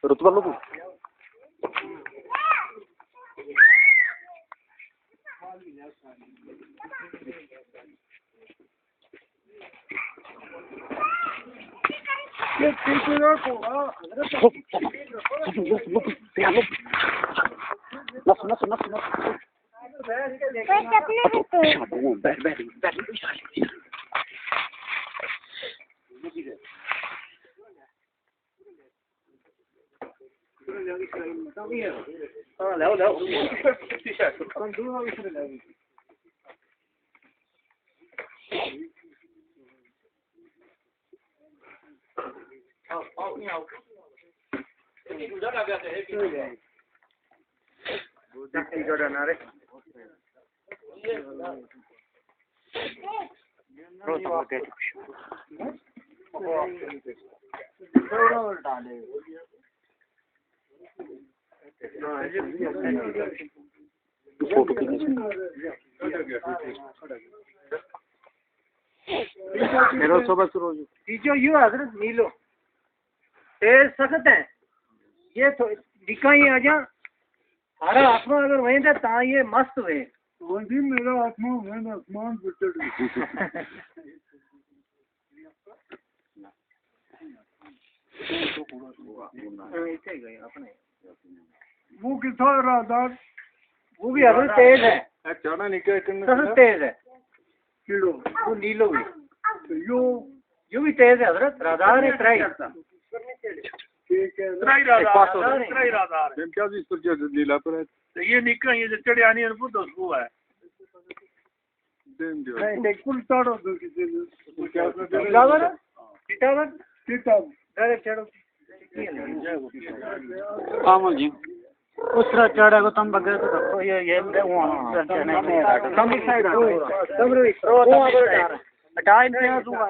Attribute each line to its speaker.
Speaker 1: रुतबा लो
Speaker 2: तीजो यू हजरत नीलो तेज सख्त है ये दिखा ही आजा हरा आत्मा अगर वहीं था ता ये मस्त हुए वही मेरा आत्मा वहीं आसमान पर चढ़ गई अपने वो कितना रादार वो भी हजरत तेज है चढ़ा निकल सख्त तेज है किलो वो नीलो भी यो भी तेज है हजरत रादार है ट्राई ट्राई रादार मैं क्या इस पर नीला पर है तो ये निकल ये चढ़े आनी है तो वो है नहीं कुल चढ़ो दो क्या लावर टिटावर डायरेक्ट चढ़ो
Speaker 1: कामल जी
Speaker 2: उस तरह चढ़ा को तुम बगैर तो ये वहां कम साइड कम रो हटा इंतजार दूंगा